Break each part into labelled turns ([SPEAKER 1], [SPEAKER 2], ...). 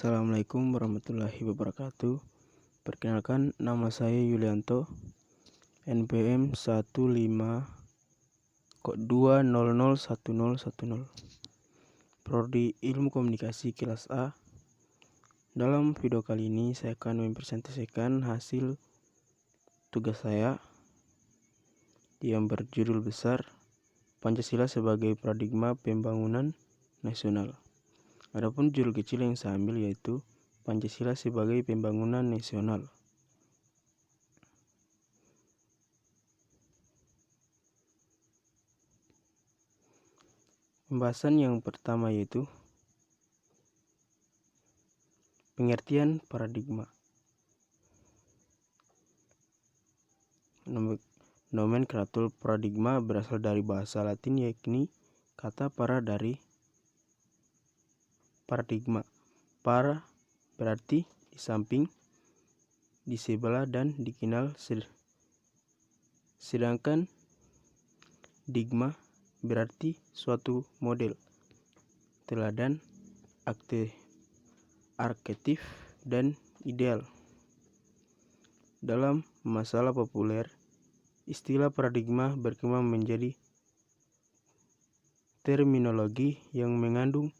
[SPEAKER 1] Assalamualaikum warahmatullahi wabarakatuh. Perkenalkan, nama saya Yulianto, NPM 15.2001010, Prodi Ilmu Komunikasi kelas A. Dalam video kali ini saya akan mempresentasikan hasil tugas saya yang berjudul besar Pancasila sebagai Paradigma Pembangunan Nasional. Adapun judul kecil yang saya ambil yaitu Pancasila sebagai Pembangunan Nasional. Pembahasan yang pertama yaitu pengertian paradigma. Nomenklatur paradigma berasal dari bahasa Latin yakni kata para dari paradigma. Para berarti di samping, di sebelah, dan dikenal. Sedangkan digma berarti suatu model, teladan, arketif, dan ideal. Dalam masalah populer, istilah paradigma berkembang menjadi terminologi yang mengandung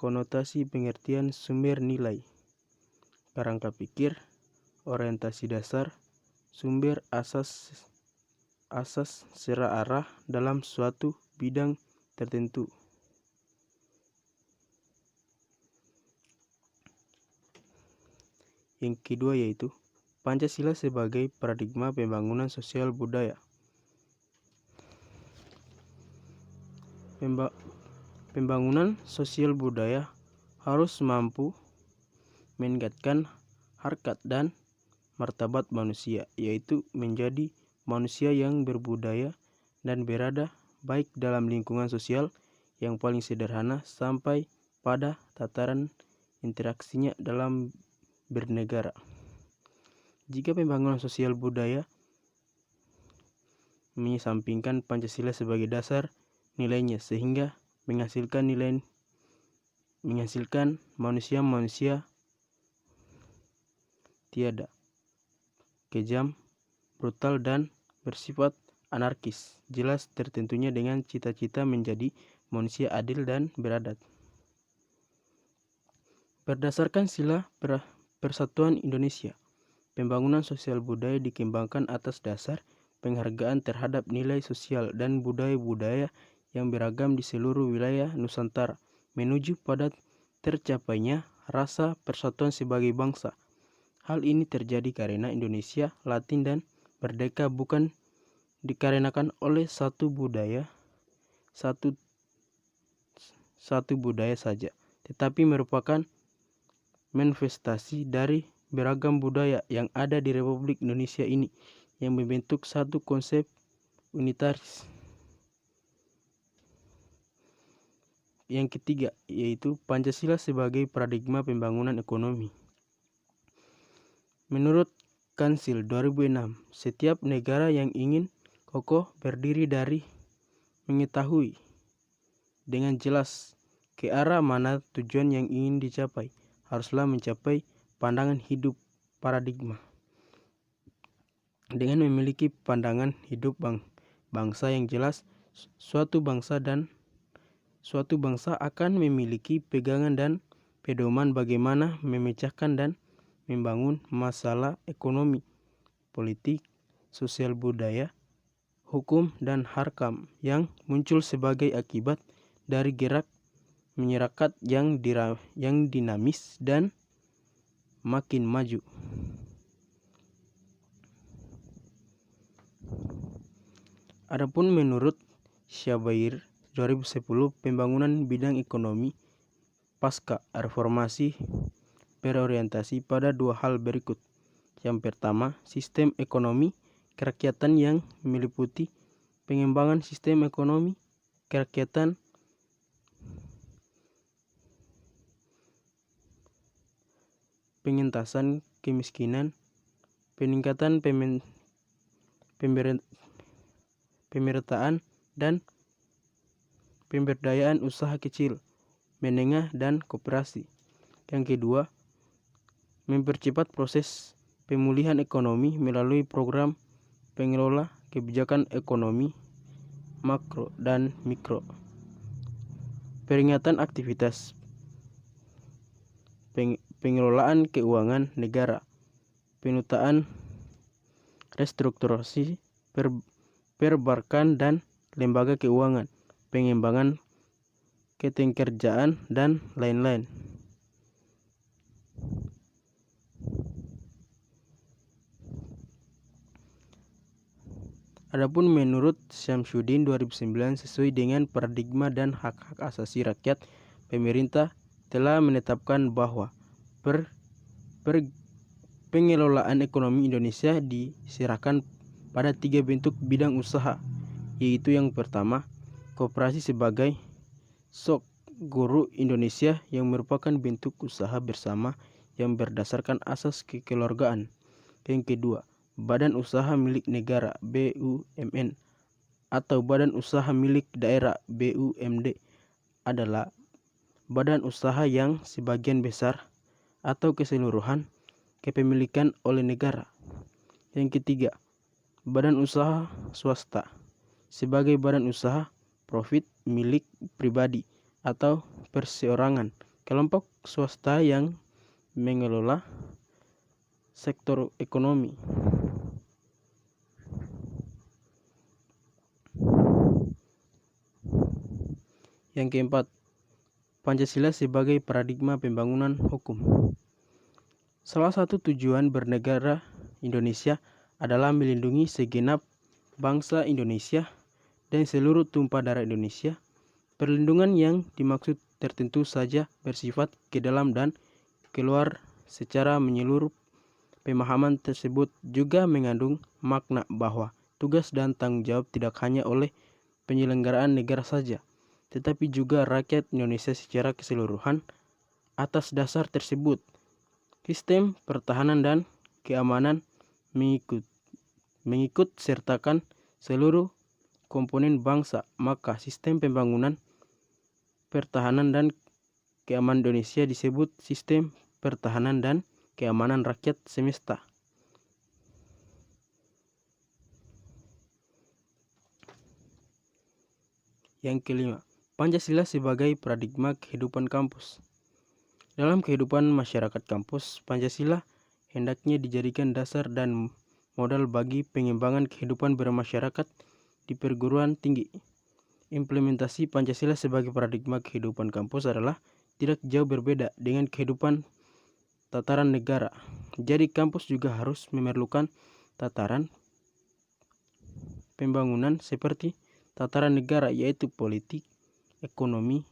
[SPEAKER 1] konotasi pengertian sumber nilai, kerangka pikir, orientasi dasar, sumber asas serta arah dalam suatu bidang tertentu. Yang kedua yaitu Pancasila sebagai paradigma pembangunan sosial budaya. Pembangunan sosial budaya harus mampu meningkatkan harkat dan martabat manusia, yaitu menjadi manusia yang berbudaya dan berada baik dalam lingkungan sosial yang paling sederhana sampai pada tataran interaksinya dalam bernegara. Jika pembangunan sosial budaya mengesampingkan Pancasila sebagai dasar nilainya sehingga menghasilkan manusia tiada kejam, brutal, dan bersifat anarkis, jelas tertentunya dengan cita-cita menjadi manusia adil dan beradab. Berdasarkan Sila Persatuan Indonesia, pembangunan sosial budaya dikembangkan atas dasar penghargaan terhadap nilai sosial dan budaya-budaya yang beragam di seluruh wilayah Nusantara, menuju pada tercapainya rasa persatuan sebagai bangsa. Hal ini terjadi karena Indonesia Latin dan merdeka bukan dikarenakan oleh satu budaya saja, tetapi merupakan manifestasi dari beragam budaya yang ada di Republik Indonesia ini yang membentuk satu konsep unitaris. Yang ketiga yaitu Pancasila sebagai paradigma pembangunan ekonomi. Menurut Kansil 2006, setiap negara yang ingin kokoh berdiri dari mengetahui dengan jelas ke arah mana tujuan yang ingin dicapai, haruslah mencapai pandangan hidup paradigma. Dengan memiliki pandangan hidup bangsa yang jelas, suatu bangsa akan memiliki pegangan dan pedoman bagaimana memecahkan dan membangun masalah ekonomi, politik, sosial, budaya, hukum, dan harkam yang muncul sebagai akibat dari gerak masyarakat yang dinamis dan makin maju. Adapun menurut Syabair 2010, pembangunan bidang ekonomi pasca reformasi berorientasi pada dua hal berikut. Yang pertama, sistem ekonomi kerakyatan yang meliputi pengembangan sistem ekonomi kerakyatan, pengentasan kemiskinan, peningkatan pemerataan dan pemberdayaan usaha kecil, menengah, dan koperasi. Yang kedua, mempercepat proses pemulihan ekonomi melalui program pengelola kebijakan ekonomi makro dan mikro. Peringatan aktivitas pengelolaan keuangan negara, penutaan restrukturasi perbankan dan lembaga keuangan, pengembangan ketenagakerjaan, dan lain-lain. Adapun menurut Syamsuddin 2009, sesuai dengan paradigma dan hak-hak asasi rakyat, pemerintah telah menetapkan bahwa pengelolaan ekonomi Indonesia diserahkan pada 3 bentuk bidang usaha, yaitu yang pertama, koperasi sebagai sok guru Indonesia yang merupakan bentuk usaha bersama yang berdasarkan asas kekeluargaan. Yang kedua, badan usaha milik negara BUMN atau badan usaha milik daerah BUMD adalah badan usaha yang sebagian besar atau keseluruhan kepemilikan oleh negara. Yang ketiga, badan usaha swasta sebagai badan usaha profit milik pribadi atau perseorangan, kelompok swasta yang mengelola sektor ekonomi. Yang keempat, Pancasila sebagai paradigma pembangunan hukum. Salah satu tujuan bernegara Indonesia adalah melindungi segenap bangsa Indonesia dan seluruh tumpah darah Indonesia. Perlindungan yang dimaksud tentu saja bersifat ke dalam dan keluar secara menyeluruh. Pemahaman tersebut juga mengandung makna bahwa tugas dan tanggung jawab tidak hanya oleh penyelenggaraan negara saja, tetapi juga rakyat Indonesia secara keseluruhan. Atas dasar tersebut, sistem pertahanan dan keamanan mengikut sertakan seluruh komponen bangsa, maka sistem pembangunan pertahanan dan keamanan Indonesia disebut sistem pertahanan dan keamanan rakyat semesta. Yang kelima, Pancasila sebagai paradigma kehidupan kampus. Dalam kehidupan masyarakat kampus, Pancasila hendaknya dijadikan dasar dan modal bagi pengembangan kehidupan bermasyarakat di perguruan tinggi. Implementasi Pancasila sebagai paradigma kehidupan kampus adalah tidak jauh berbeda dengan kehidupan tataran negara. Jadi kampus juga harus memerlukan tataran pembangunan seperti tataran negara, yaitu politik, ekonomi,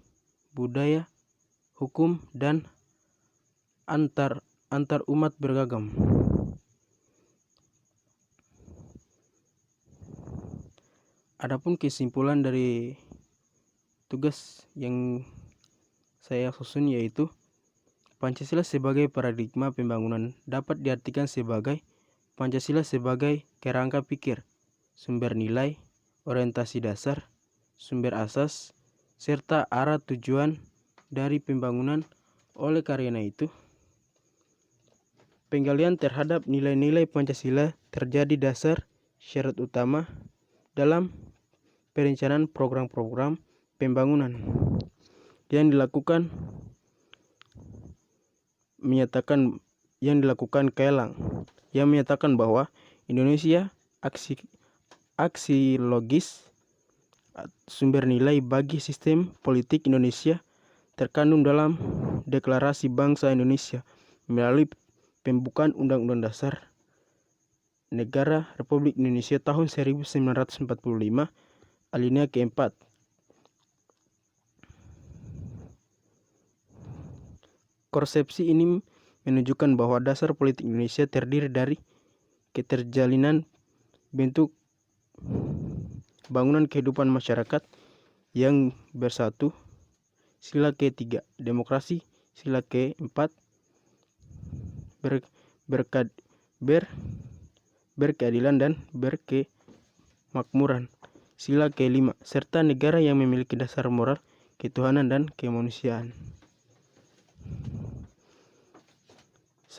[SPEAKER 1] budaya, hukum, dan antar umat beragam. Adapun kesimpulan dari tugas yang saya susun yaitu Pancasila sebagai paradigma pembangunan dapat diartikan sebagai Pancasila sebagai kerangka pikir, sumber nilai, orientasi dasar, sumber asas, serta arah tujuan dari pembangunan. Oleh karena itu, penggalian terhadap nilai-nilai Pancasila terjadi dasar syarat utama dalam perencanaan program-program pembangunan yang dilakukan Kaelang, yang menyatakan bahwa Indonesia aksiologis sumber nilai bagi sistem politik Indonesia terkandung dalam Deklarasi Bangsa Indonesia melalui pembukaan Undang-Undang Dasar Negara Republik Indonesia tahun 1945 alinea keempat. Konsepsi ini menunjukkan bahwa dasar politik Indonesia terdiri dari keterjalinan bentuk bangunan kehidupan masyarakat yang bersatu, sila ke-3, demokrasi, sila ke-4, berkeadilan dan berkemakmuran, sila ke-5, serta negara yang memiliki dasar moral, ketuhanan, dan kemanusiaan.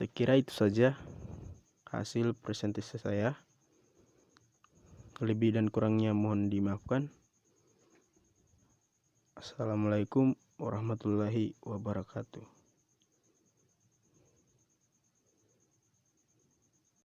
[SPEAKER 1] Saya kira itu saja hasil presentasi saya. Lebih dan kurangnya mohon dimaafkan. Assalamualaikum warahmatullahi wabarakatuh.